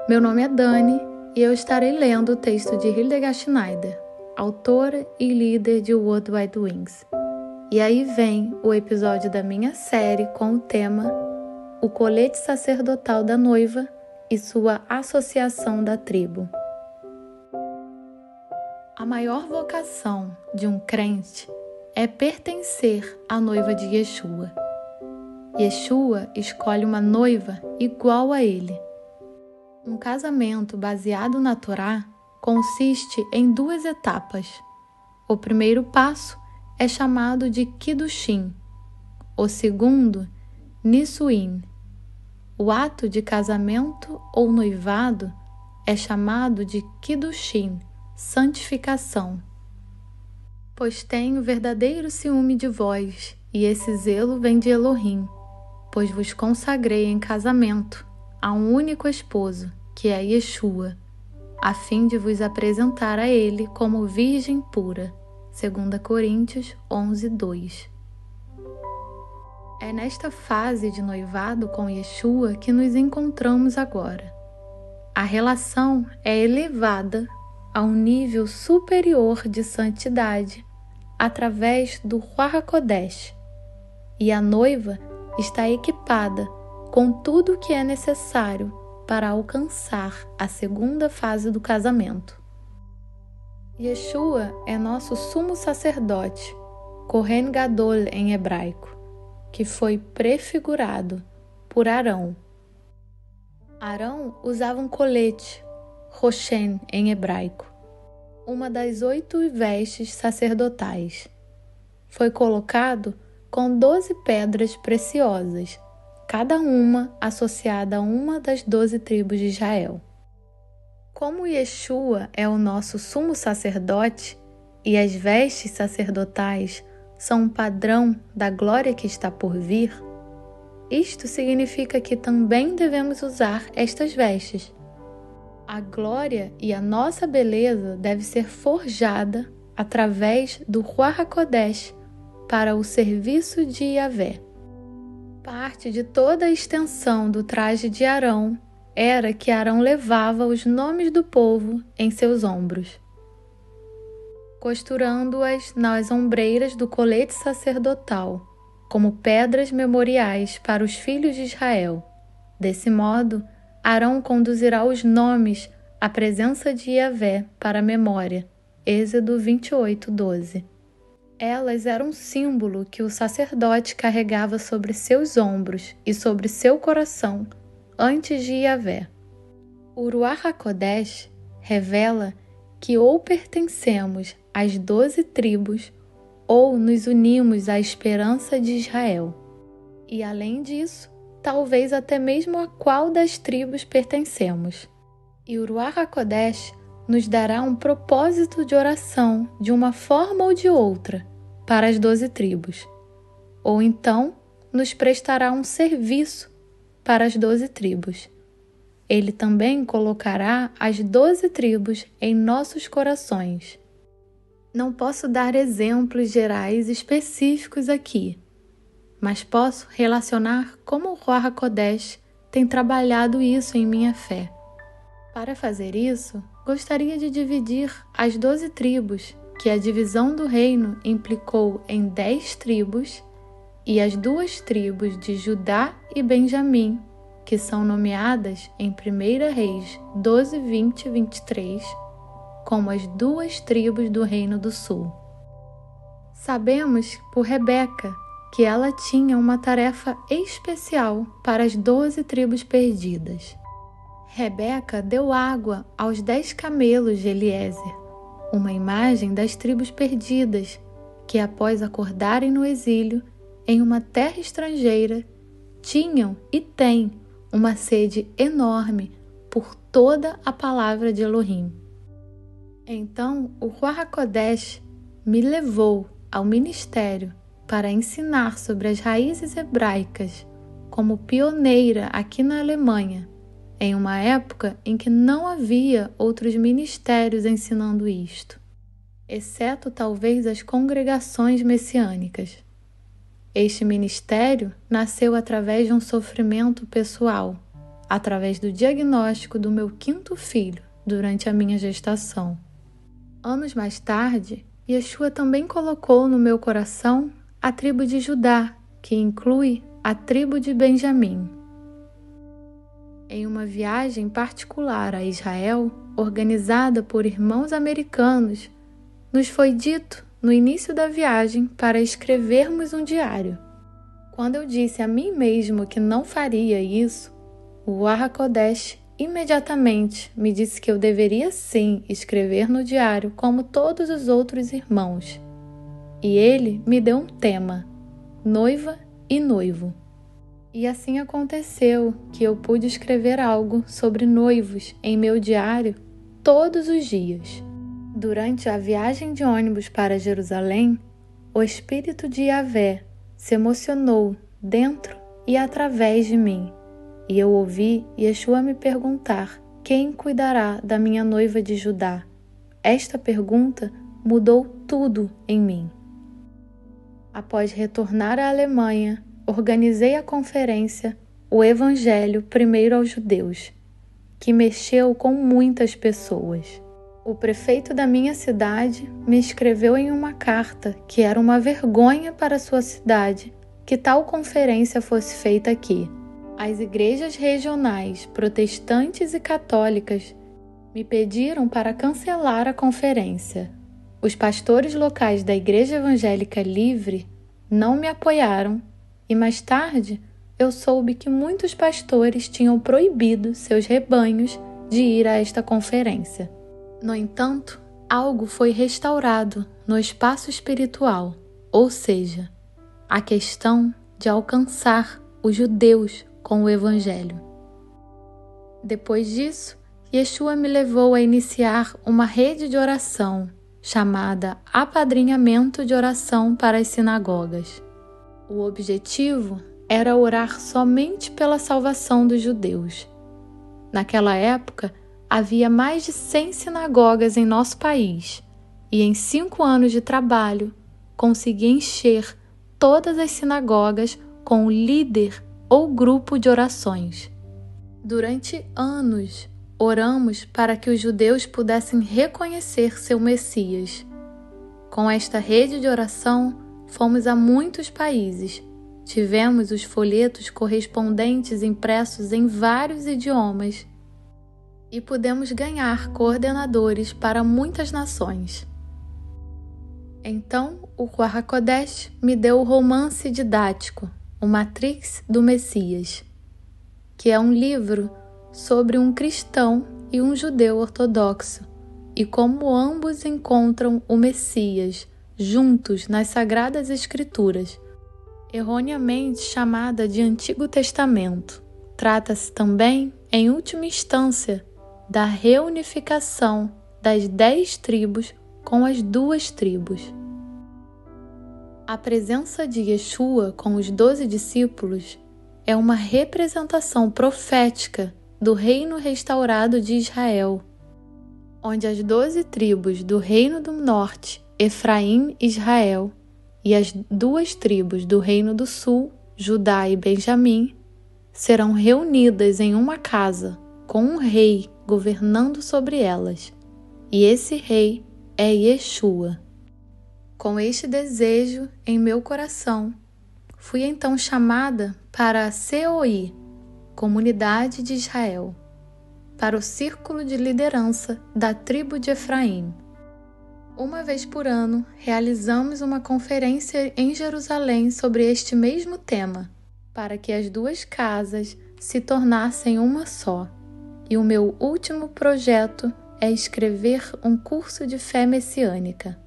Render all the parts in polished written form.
Meu nome é Dani e eu estarei lendo o texto de Hildegard Schneider, autora e líder de World Wide Wings. E aí vem o episódio da minha série com o tema O Colete Sacerdotal da Noiva e sua associação da tribo. A maior vocação de um crente é pertencer à noiva de Yeshua. Yeshua escolhe uma noiva igual a ele. Um casamento baseado na Torá consiste em 2 etapas. O primeiro passo é chamado de Kiddushin, o segundo, Nisuin. O ato de casamento ou noivado é chamado de Kiddushin, santificação. Pois tenho verdadeiro ciúme de vós, e esse zelo vem de Elohim, pois vos consagrei em casamento a um único esposo, que é Yeshua, a fim de vos apresentar a ele como virgem pura. 2 Coríntios 11:2. É nesta fase de noivado com Yeshua que nos encontramos agora. A relação é elevada a um nível superior de santidade através do Ruach HaKodesh, e a noiva está equipada com tudo o que é necessário para alcançar a segunda fase do casamento. Yeshua é nosso sumo sacerdote, Kohen Gadol em hebraico, que foi prefigurado por Arão. Arão usava um colete, Roshen em hebraico, uma das 8 vestes sacerdotais. Foi colocado com 12 pedras preciosas, cada uma associada a uma das 12 tribos de Israel. Como Yeshua é o nosso sumo sacerdote e as vestes sacerdotais são um padrão da glória que está por vir, isto significa que também devemos usar estas vestes. A glória e a nossa beleza deve ser forjada através do Ruach HaKodesh para o serviço de Yahvé. Parte de toda a extensão do traje de Arão era que Arão levava os nomes do povo em seus ombros, costurando-as nas ombreiras do colete sacerdotal, como pedras memoriais para os filhos de Israel. Desse modo, Arão conduzirá os nomes à presença de Yahvé para a memória. Êxodo 28:12. Elas eram um símbolo que o sacerdote carregava sobre seus ombros e sobre seu coração antes de Yahvé. O Ruach HaKodesh revela que ou pertencemos às 12 tribos ou nos unimos à esperança de Israel. E além disso, talvez até mesmo a qual das tribos pertencemos. E o Ruach HaKodesh nos dará um propósito de oração de uma forma ou de outra para as 12 tribos. Ou então nos prestará um serviço para as 12 tribos. Ele também colocará as 12 tribos em nossos corações. Não posso dar exemplos gerais específicos aqui, mas posso relacionar como o Ruach HaKodesh tem trabalhado isso em minha fé. Para fazer isso, gostaria de dividir as 12 tribos, que a divisão do reino implicou em 10 tribos, e as 2 tribos de Judá e Benjamim, que são nomeadas em 1 Reis 12, 20 e 23, como as 2 tribos do Reino do Sul. Sabemos por Rebeca que ela tinha uma tarefa especial para as 12 tribos perdidas. Rebeca deu água aos 10 camelos de Eliezer, uma imagem das tribos perdidas que, após acordarem no exílio em uma terra estrangeira, tinham e têm uma sede enorme por toda a palavra de Elohim. Então, o Ruach HaKodesh me levou ao ministério para ensinar sobre as raízes hebraicas como pioneira aqui na Alemanha, em uma época em que não havia outros ministérios ensinando isto, exceto talvez as congregações messiânicas. Este ministério nasceu através de um sofrimento pessoal, através do diagnóstico do meu 5º filho durante a minha gestação. Anos mais tarde, Yeshua também colocou no meu coração a tribo de Judá, que inclui a tribo de Benjamim. Em uma viagem particular a Israel, organizada por irmãos americanos, nos foi dito no início da viagem para escrevermos um diário. Quando eu disse a mim mesmo que não faria isso, o Ruach HaKodesh imediatamente me disse que eu deveria sim escrever no diário como todos os outros irmãos. E ele me deu um tema: noiva e noivo. E assim aconteceu que eu pude escrever algo sobre noivos em meu diário todos os dias. Durante a viagem de ônibus para Jerusalém, o Espírito de Yahvé se emocionou dentro e através de mim, e eu ouvi Yeshua me perguntar: quem cuidará da minha noiva de Judá? Esta pergunta mudou tudo em mim. Após retornar à Alemanha, organizei a conferência O Evangelho Primeiro aos Judeus, que mexeu com muitas pessoas. O prefeito da minha cidade me escreveu em uma carta que era uma vergonha para sua cidade que tal conferência fosse feita aqui. As igrejas regionais, protestantes e católicas, me pediram para cancelar a conferência. Os pastores locais da Igreja Evangélica Livre não me apoiaram e mais tarde eu soube que muitos pastores tinham proibido seus rebanhos de ir a esta conferência. No entanto, algo foi restaurado no espaço espiritual, ou seja, a questão de alcançar os judeus com o Evangelho. Depois disso, Yeshua me levou a iniciar uma rede de oração chamada Apadrinhamento de Oração para as Sinagogas. O objetivo era orar somente pela salvação dos judeus. Naquela época, havia mais de 100 sinagogas em nosso país e em 5 anos de trabalho, consegui encher todas as sinagogas com um líder ou grupo de orações. Durante anos, oramos para que os judeus pudessem reconhecer seu Messias. Com esta rede de oração, fomos a muitos países. Tivemos os folhetos correspondentes impressos em vários idiomas e pudemos ganhar coordenadores para muitas nações. Então, o Ruach HaKodesh me deu o romance didático, o Matrix do Messias, que é um livro sobre um cristão e um judeu ortodoxo e como ambos encontram o Messias juntos nas Sagradas Escrituras, erroneamente chamada de Antigo Testamento. Trata-se também, em última instância, da reunificação das 10 tribos com as 2 tribos. A presença de Yeshua com os 12 discípulos é uma representação profética do reino restaurado de Israel, onde as 12 tribos do reino do norte, Efraim e Israel, e as 2 tribos do reino do sul, Judá e Benjamim, serão reunidas em uma casa, com um rei governando sobre elas, e esse rei é Yeshua. Com este desejo em meu coração, fui então chamada para a COI, Comunidade de Israel, para o círculo de liderança da tribo de Efraim. Uma vez por ano, realizamos uma conferência em Jerusalém sobre este mesmo tema, para que as 2 casas se tornassem uma só. E o meu último projeto é escrever um curso de fé messiânica.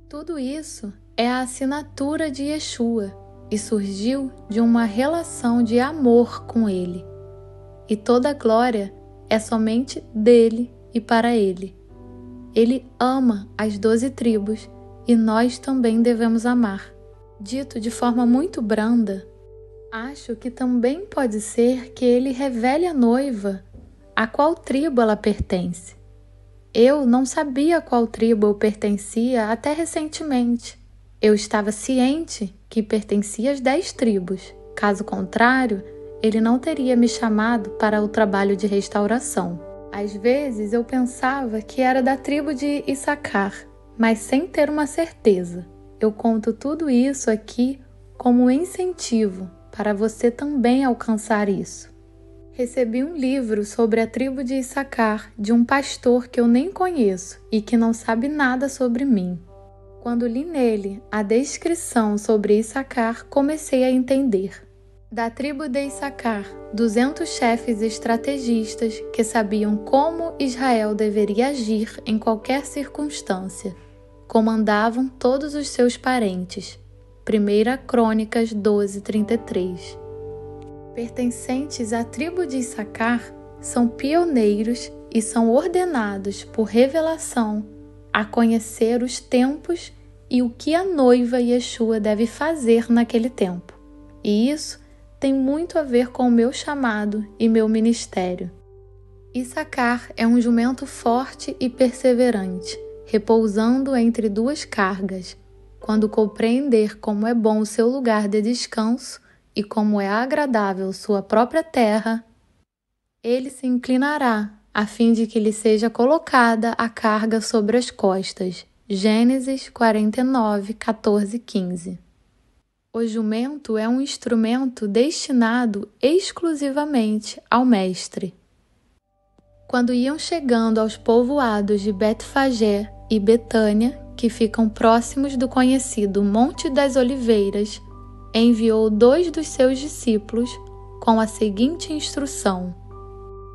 Tudo isso é a assinatura de Yeshua e surgiu de uma relação de amor com ele. E toda a glória é somente dele e para ele. Ele ama as 12 tribos e nós também devemos amar. Dito de forma muito branda, acho que também pode ser que ele revele à noiva a qual tribo ela pertence. Eu não sabia a qual tribo eu pertencia até recentemente. Eu estava ciente que pertencia às 10 tribos. Caso contrário, ele não teria me chamado para o trabalho de restauração. Às vezes eu pensava que era da tribo de Issacar, mas sem ter uma certeza. Eu conto tudo isso aqui como incentivo para você também alcançar isso. Recebi um livro sobre a tribo de Issacar de um pastor que eu nem conheço e que não sabe nada sobre mim. Quando li nele a descrição sobre Issacar, comecei a entender. Da tribo de Issacar, 200 chefes estrategistas que sabiam como Israel deveria agir em qualquer circunstância, comandavam todos os seus parentes. 1 Crônicas 12:33. Pertencentes à tribo de Issacar, são pioneiros e são ordenados por revelação a conhecer os tempos e o que a noiva Yeshua deve fazer naquele tempo. E isso tem muito a ver com o meu chamado e meu ministério. Issacar é um jumento forte e perseverante, repousando entre duas cargas. Quando compreender como é bom o seu lugar de descanso e como é agradável sua própria terra, ele se inclinará a fim de que lhe seja colocada a carga sobre as costas. Gênesis 49, 14, 15. O jumento é um instrumento destinado exclusivamente ao mestre. Quando iam chegando aos povoados de Betfagé e Betânia, que ficam próximos do conhecido Monte das Oliveiras, enviou 2 dos seus discípulos com a seguinte instrução: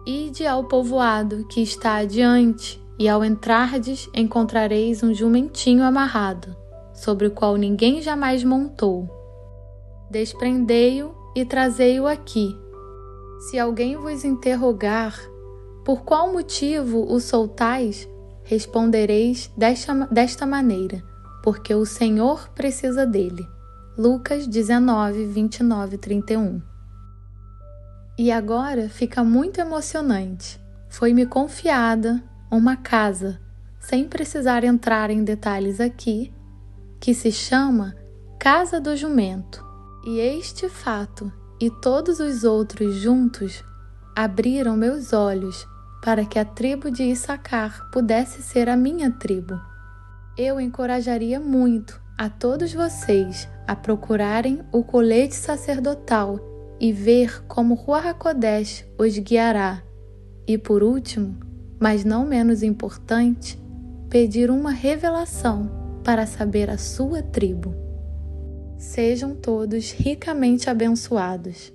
Ide ao povoado que está adiante, e ao entrardes encontrareis um jumentinho amarrado, sobre o qual ninguém jamais montou. Desprendei-o e trazei-o aqui. Se alguém vos interrogar, por qual motivo o soltais, respondereis desta maneira: porque o Senhor precisa dele. Lucas 19, 29 e 31. E agora fica muito emocionante. Foi-me confiada uma casa, sem precisar entrar em detalhes aqui, que se chama Casa do Jumento. E este fato e todos os outros juntos abriram meus olhos para que a tribo de Issacar pudesse ser a minha tribo. Eu encorajaria muito a todos vocês a procurarem o colete sacerdotal e ver como Ruach HaKodesh os guiará. E por último, mas não menos importante, pedir uma revelação para saber a sua tribo. Sejam todos ricamente abençoados.